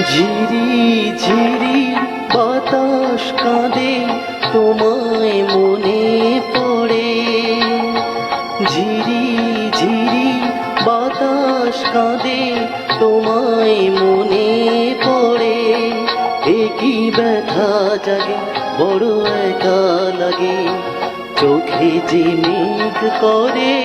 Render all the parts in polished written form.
ঝিরি ঝিরি বাতাস কাঁদে তোমায় মনে পড়ে। ঝিরি ঝিরি বাতাস কাঁদে তোমায় মনে পড়ে। একই ব্যথা জাগে বড় একা লাগে, চোখে যে মেঘ করে।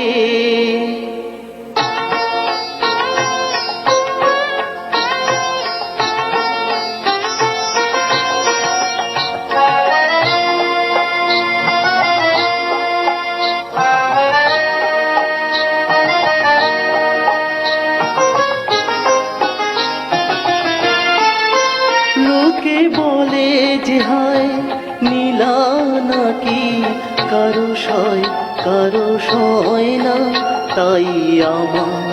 লোকে বলে যে হায় নীলা নাকি কারো সয় কারো সয় না, তাই আমার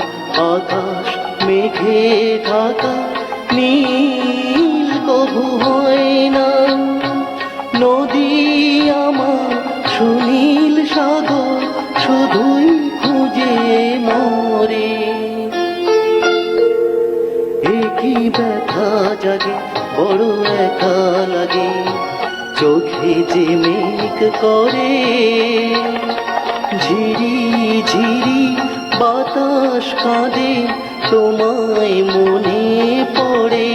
আকাশ মেঘে ঢাকা নীল কভু হয় না। নদী আমার সুনীল সাগর শুধুই খুঁজে মরে। একই ব্যথা জাগে বড় একা লাগে, চোখে যে মেঘ করে। ঝিরি ঝিরি বাতাস কাঁদে তোমায় মনে পড়ে।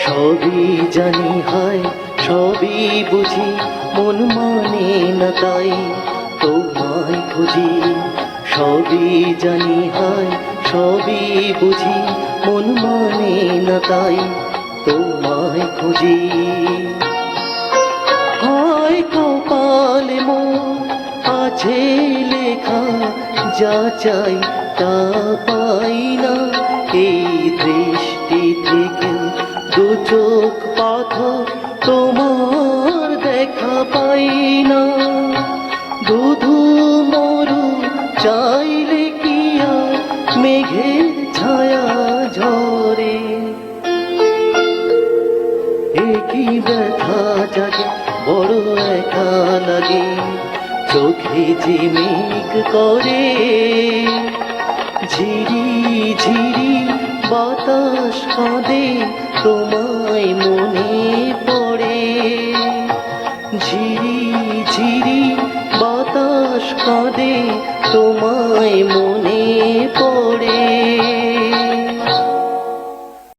সবই জানি হয় সবই বুঝি, মন মানে না তাই তোমায় খুঁজি। সবই জানি হয় সবই বুঝি, মন মানে না তাই তোমায় খুঁজি। হয় কপালে মোর আছে লেখা, যা চাই তা পাই না। এই দৃষ্টি থেকে দু চোখ পাথর তোমার দেখা পাই না। ধুধু মরু চাইলে কি আর মেঘের ছায়া ঝরে। একই ব্যথা জাগে বড় একা লাগে, চোখে যে মেঘ করে। ঝিরি ঝিরি বাতাস কাঁদে তোমায় মনে পড়ে। ঝিরি ঝিরি বাতাস কাঁদে তোমায় মনে